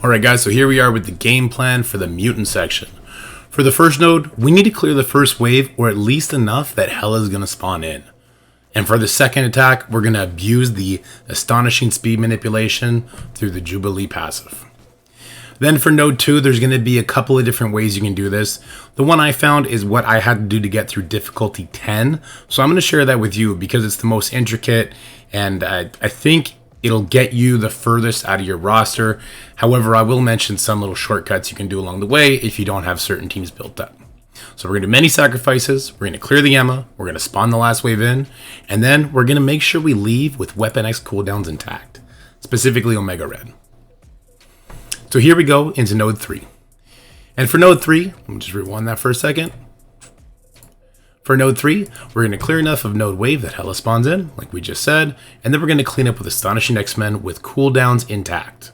Alright guys, so here we are with the game plan for the Mutant section. For the first node, we need to clear the first wave, or at least enough that Hela is going to spawn in. And for the second attack, we're going to abuse the Astonishing Speed Manipulation through the Jubilee passive. Then for node 2, there's going to be a couple of different ways you can do this. The one I found is what I had to do to get through difficulty 10. So I'm going to share that with you because it's the most intricate, and I think it'll get you the furthest out of your roster. However, I will mention some little shortcuts you can do along the way if you don't have certain teams built up. So we're going to do many sacrifices, we're going to clear the Emma, we're going to spawn the last wave in, and then we're going to make sure we leave with Weapon X cooldowns intact, specifically Omega Red. So here we go into node 3. And for node 3, let me just rewind that for a second. For node 3, we're going to clear enough of node wave that Hela spawns in, like we just said, and then we're going to clean up with Astonishing X-Men with cooldowns intact.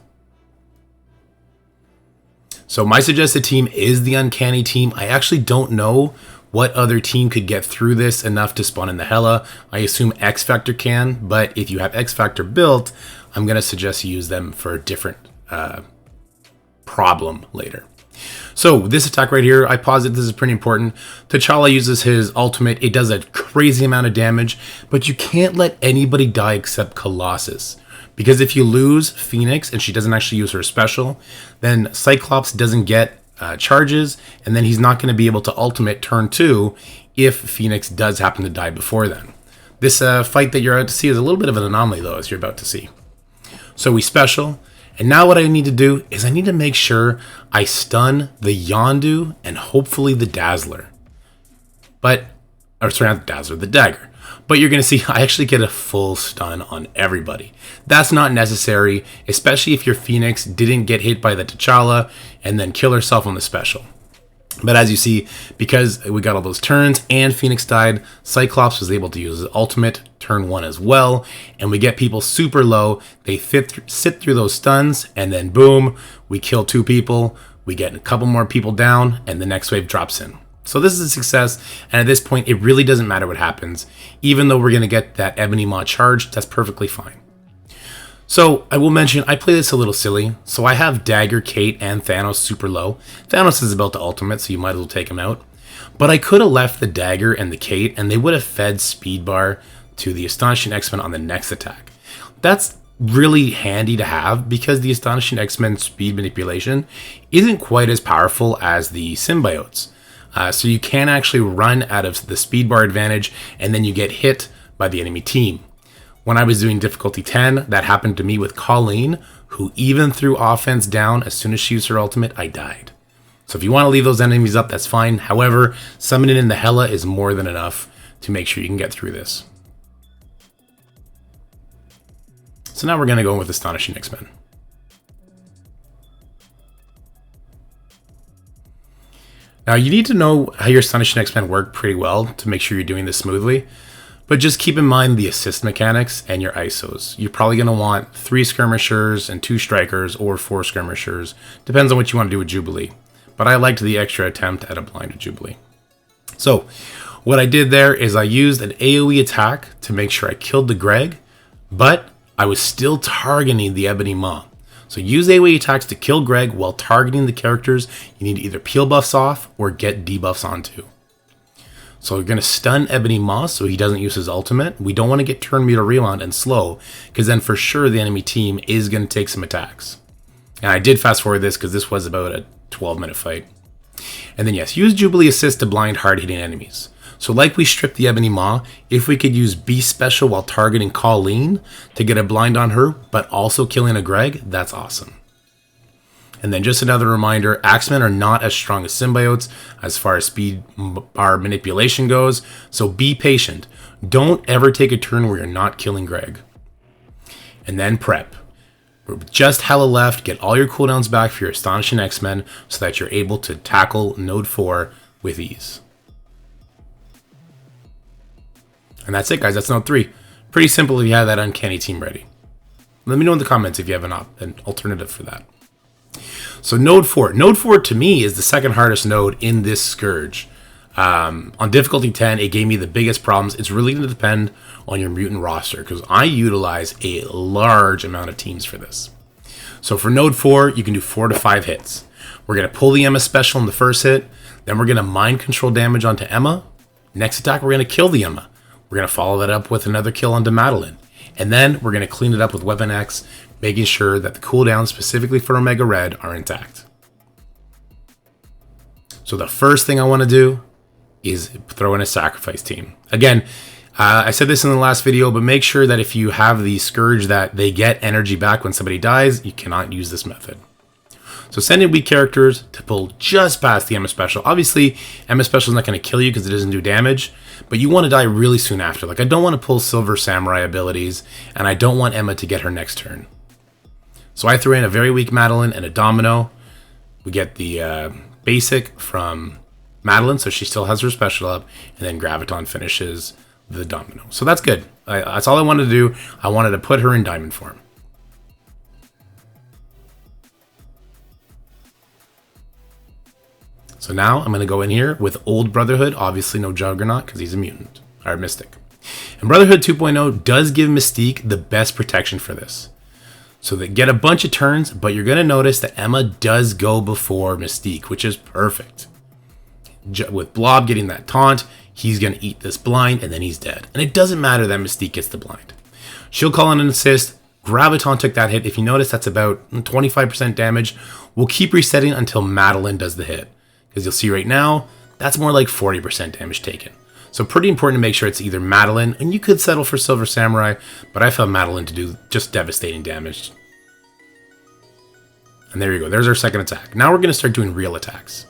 So my suggested team is the Uncanny team. I actually don't know what other team could get through this enough to spawn in the Hela. I assume X Factor can, but if you have X Factor built, I'm going to suggest you use them for a different problem later. So this attack right here, I posit this is pretty important. T'Challa uses his ultimate. It does a crazy amount of damage, but you can't let anybody die except Colossus. Because if you lose Phoenix and she doesn't actually use her special, then Cyclops doesn't get charges, and then he's not going to be able to ultimate turn 2 if Phoenix does happen to die before then. This fight that you're about to see is a little bit of an anomaly though, as you're about to see. So we special. And now what I need to do is I need to make sure I stun the Yondu and hopefully the Dazzler. But, or sorry, not the Dazzler, the Dagger. But you're going to see I actually get a full stun on everybody. That's not necessary, especially if your Phoenix didn't get hit by the T'Challa and then kill herself on the special. But as you see, because we got all those turns and Phoenix died, Cyclops was able to use his ultimate turn 1 as well, and we get people super low. They sit through those stuns, and then boom, we kill 2 people, we get a couple more people down, and the next wave drops in. So this is a success, and at this point, it really doesn't matter what happens. Even though we're going to get that Ebony Maw charge, that's perfectly fine. So, I will mention, I play this a little silly. So I have Dagger, Kate, and Thanos super low. Thanos is about to ultimate, so you might as well take him out. But I could have left the Dagger and the Kate, and they would have fed Speed Bar to the Astonishing X-Men on the next attack. That's really handy to have, because the Astonishing X-Men speed manipulation isn't quite as powerful as the symbiotes. So you can actually run out of the Speed Bar advantage, and then you get hit by the enemy team. When I was doing difficulty 10, that happened to me with Colleen, who even threw offense down as soon as she used her ultimate, I died. So if you want to leave those enemies up, that's fine. However, summoning in the Hela is more than enough to make sure you can get through this. So now we're going to go with Astonishing X-Men. Now you need to know how your Astonishing X-Men work pretty well to make sure you're doing this smoothly. But just keep in mind the assist mechanics and your ISOs. You're probably going to want 3 skirmishers and 2 strikers, or 4 skirmishers. Depends on what you want to do with Jubilee. But I liked the extra attempt at a blinded Jubilee. So what I did there is I used an AoE attack to make sure I killed the Greg, but I was still targeting the Ebony Maw. So use AoE attacks to kill Greg while targeting the characters you need to either peel buffs off or get debuffs onto. So we're going to stun Ebony Maw so he doesn't use his ultimate. We don't want to get turn meter rewound and slow, because then for sure the enemy team is going to take some attacks. And I did fast forward this because this was about a 12-minute fight. And then yes, use Jubilee Assist to blind hard-hitting enemies. So like we stripped the Ebony Maw, if we could use Beast Special while targeting Colleen to get a blind on her, but also killing a Greg, that's awesome. And then just another reminder, Axemen are not as strong as symbiotes as far as speed bar manipulation goes, so be patient. Don't ever take a turn where you're not killing Greg. And then prep. With just Hela left, get all your cooldowns back for your Astonishing X-Men so that you're able to tackle Node 4 with ease. And that's it, guys. That's Node 3. Pretty simple if you have that Uncanny team ready. Let me know in the comments if you have an alternative for that. So node 4. Node 4 to me is the second hardest node in this Scourge. On difficulty 10, it gave me the biggest problems. It's really going to depend on your Mutant roster, because I utilize a large amount of teams for this. So for node 4, you can do 4 to 5 hits. We're going to pull the Emma special in the first hit. Then we're going to mind control damage onto Emma. Next attack, we're going to kill the Emma. We're going to follow that up with another kill onto Madeline. And then we're going to clean it up with Weapon X, making sure that the cooldowns specifically for Omega Red are intact. So the first thing I want to do is throw in a sacrifice team. Again, I said this in the last video, but make sure that if you have the Scourge that they get energy back when somebody dies, you cannot use this method. So send in weak characters to pull just past the Emma Special. Obviously, Emma Special is not going to kill you because it doesn't do damage, but you want to die really soon after. Like, I don't want to pull Silver Samurai abilities, and I don't want Emma to get her next turn. So I threw in a very weak Madeline and a Domino. We get the basic from Madeline, so she still has her special up, and then Graviton finishes the Domino. So that's good. That's all I wanted to do. I wanted to put her in diamond form. So now I'm going to go in here with Old Brotherhood, obviously no Juggernaut because he's a mutant, or Mystic. And Brotherhood 2.0 does give Mystique the best protection for this. So they get a bunch of turns, but you're going to notice that Emma does go before Mystique, which is perfect. With Blob getting that taunt, he's going to eat this blind, and then he's dead. And it doesn't matter that Mystique gets the blind. She'll call in an assist. Graviton took that hit. If you notice, that's about 25% damage. We'll keep resetting until Madeline does the hit. Because you'll see right now, that's more like 40% damage taken. So pretty important to make sure it's either Madeline, and you could settle for Silver Samurai, but I found Madeline to do just devastating damage. And there you go, there's our second attack. Now we're going to start doing real attacks.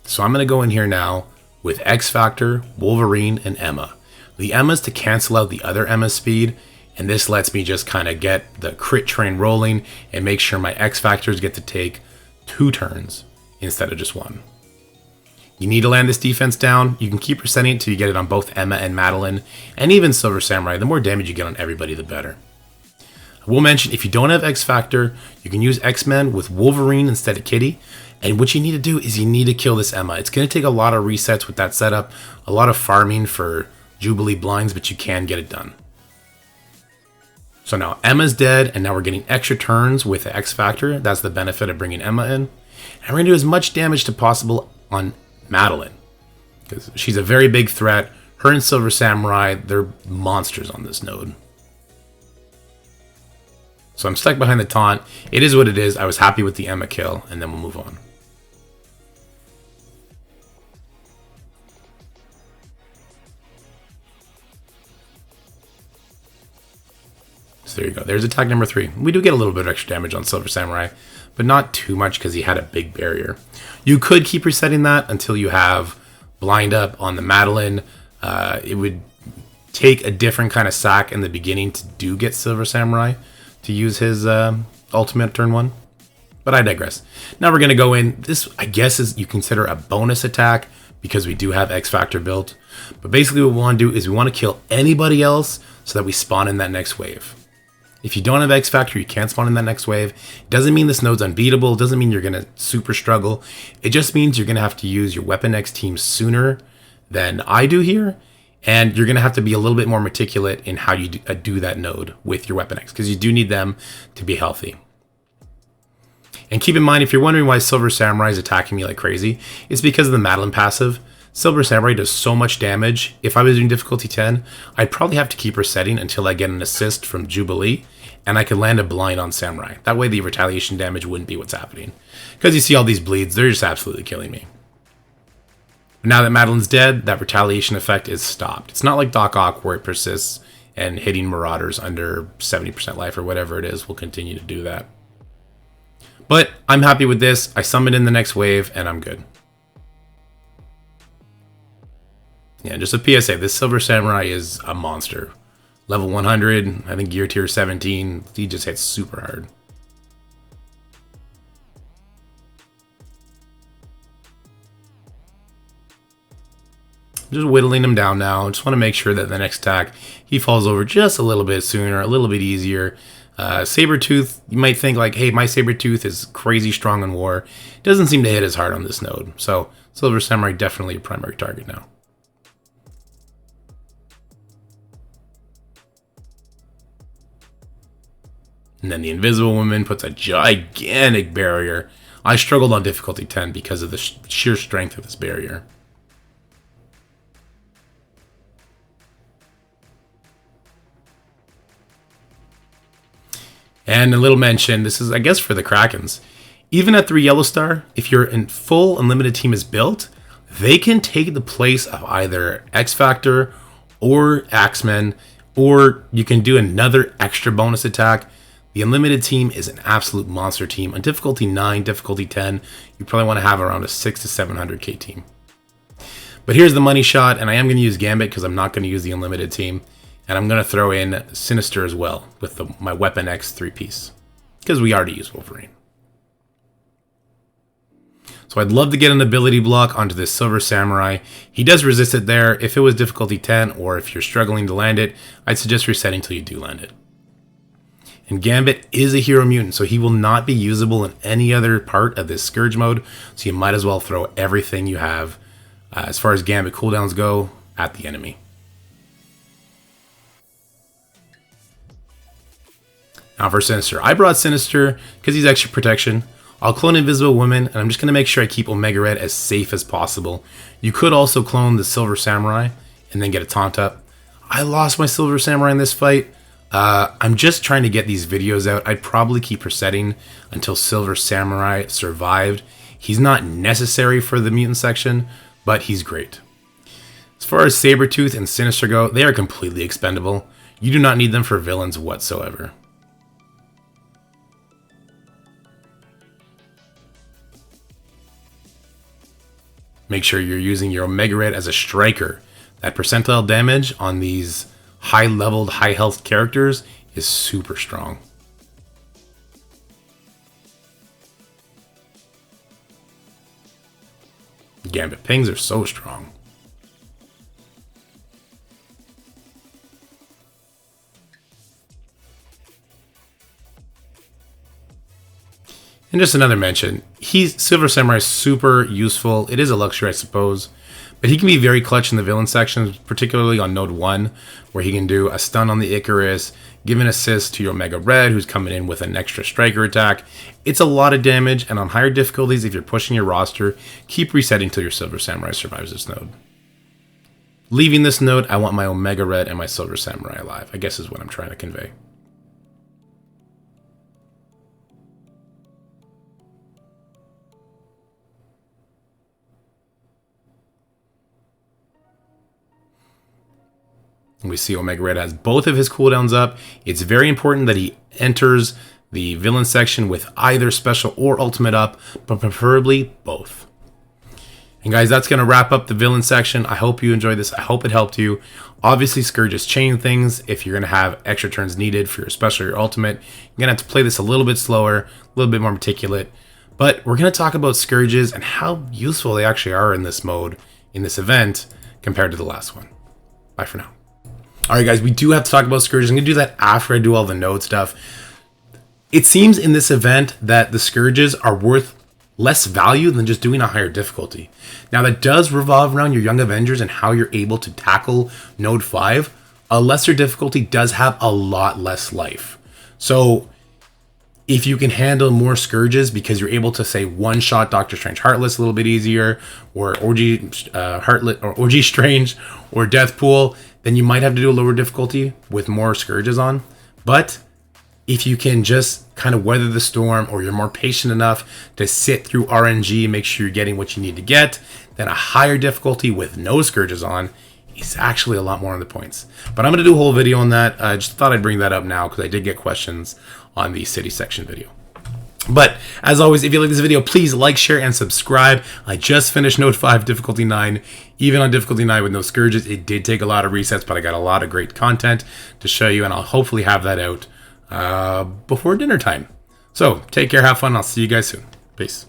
So I'm going to go in here now with X Factor, Wolverine, and Emma. The Emma's to cancel out the other Emma's speed, and this lets me just kind of get the crit train rolling and make sure my X Factors get to take 2 turns instead of just 1. You need to land this defense down. You can keep resetting it until you get it on both Emma and Madeline, and even Silver Samurai. The more damage you get on everybody, the better. I will mention, if you don't have X Factor, you can use X-Men with Wolverine instead of Kitty. And what you need to do is you need to kill this Emma. It's going to take a lot of resets with that setup, a lot of farming for Jubilee blinds, but you can get it done. So now Emma's dead, and now we're getting extra turns with the X Factor. That's the benefit of bringing Emma in. And we're going to do as much damage as possible on Madeline, because she's a very big threat. Her and Silver Samurai, they're monsters on this node. So I'm stuck behind the taunt. It is what it is. I was happy with the Emma kill, and then we'll move on. So there you go. There's attack number 3. We do get a little bit of extra damage on Silver Samurai, but not too much because he had a big barrier. You could keep resetting that until you have blind up on the Madeline. It would take a different kind of sack in the beginning to get Silver Samurai to use his ultimate turn 1. But I digress. Now we're going to go in. This, I guess, is you consider a bonus attack because we do have X Factor built. But basically what we want to do is we want to kill anybody else so that we spawn in that next wave. If you don't have X Factor, you can't spawn in that next wave. It doesn't mean this node's unbeatable. It doesn't mean you're going to super struggle. It just means you're going to have to use your Weapon X team sooner than I do here. And you're going to have to be a little bit more meticulous in how you do that node with your Weapon X, because you do need them to be healthy. And keep in mind, if you're wondering why Silver Samurai is attacking me like crazy, it's because of the Madeline passive. Silver Samurai does so much damage. If I was doing difficulty 10, I'd probably have to keep resetting until I get an assist from Jubilee, and I could land a blind on Samurai. That way the retaliation damage wouldn't be what's happening. Because you see all these bleeds, they're just absolutely killing me. But now that Madeline's dead, that retaliation effect is stopped. It's not like Doc Ock where it persists, and hitting Marauders under 70% life or whatever it is will continue to do that. But I'm happy with this. I summoned in the next wave, and I'm good. Yeah, just a PSA, this Silver Samurai is a monster. Level 100, I think gear tier 17, he just hits super hard. I'm just whittling him down now. Just want to make sure that the next attack, he falls over just a little bit sooner, a little bit easier. Sabretooth, you might think like, hey, my Sabretooth is crazy strong in war. It doesn't seem to hit as hard on this node. So Silver Samurai definitely a primary target now. And then the Invisible Woman puts a gigantic barrier. I struggled on difficulty 10 because of the sheer strength of this barrier. And a little mention, this is, I guess, for the Krakens. Even at 3 yellow star, if your full unlimited team is built, they can take the place of either X Factor or Axemen, or you can do another extra bonus attack. The unlimited team is an absolute monster team. On difficulty 9, difficulty 10, you probably want to have around a 600 to 700k team. But here's the money shot, and I am going to use Gambit because I'm not going to use the unlimited team. And I'm going to throw in Sinister as well with my Weapon X 3-piece, because we already use Wolverine. So I'd love to get an ability block onto this Silver Samurai. He does resist it there. If it was difficulty 10, or if you're struggling to land it, I'd suggest resetting till you do land it. And Gambit is a hero mutant, so he will not be usable in any other part of this Scourge mode, so you might as well throw everything you have, as far as Gambit cooldowns go, at the enemy. Now for Sinister, I brought Sinister because he's extra protection. I'll clone Invisible Woman, and I'm just going to make sure I keep Omega Red as safe as possible. You could also clone the Silver Samurai and then get a taunt up. I lost my Silver Samurai in this fight. I'm just trying to get these videos out. I'd probably keep resetting until Silver Samurai survived. He's not necessary for the mutant section, but he's great. As far as Sabretooth and Sinister go, they are completely expendable. You do not need them for villains whatsoever. Make sure you're using your Omega Red as a striker. That percentile damage on these high-leveled, high-health characters is super strong. Gambit pings are so strong. And just another mention, Silver Samurai is super useful. It is a luxury, I suppose, but he can be very clutch in the villain sections, particularly on Node 1, where he can do a stun on the Icarus, give an assist to your Omega Red, who's coming in with an extra striker attack. It's a lot of damage, and on higher difficulties, if you're pushing your roster, keep resetting till your Silver Samurai survives this node. Leaving this node, I want my Omega Red and my Silver Samurai alive, I guess is what I'm trying to convey. We see Omega Red has both of his cooldowns up. It's very important that he enters the villain section with either special or ultimate up, but preferably both. And guys, that's going to wrap up the villain section. I hope you enjoyed this. I hope it helped you. Obviously, Scourges chain things. If you're going to have extra turns needed for your special or your ultimate, you're going to have to play this a little bit slower, a little bit more meticulous. But we're going to talk about Scourges and how useful they actually are in this mode, in this event, compared to the last one. Bye for now. Alright guys, we do have to talk about Scourges. I'm going to do that after I do all the node stuff. It seems in this event that the Scourges are worth less value than just doing a higher difficulty. Now that does revolve around your Young Avengers and how you're able to tackle Node 5. A lesser difficulty does have a lot less life. So if you can handle more Scourges because you're able to, say, one-shot Doctor Strange Heartless a little bit easier, or Heartless, or OG Strange, or Deathpool, then you might have to do a lower difficulty with more Scourges on. But if you can just kind of weather the storm, or you're more patient enough to sit through RNG, make sure you're getting what you need to get, then a higher difficulty with no Scourges on is actually a lot more on the points. But I'm going to do a whole video on that. I just thought I'd bring that up now because I did get questions on the city section video. But as always, if you like this video, please like, share, and subscribe. I just finished Node 5 difficulty 9. Even on difficulty 9 with no Scourges, it did take a lot of resets, but I got a lot of great content to show you, and I'll hopefully have that out before dinner time. So take care, have fun, I'll see you guys soon. Peace.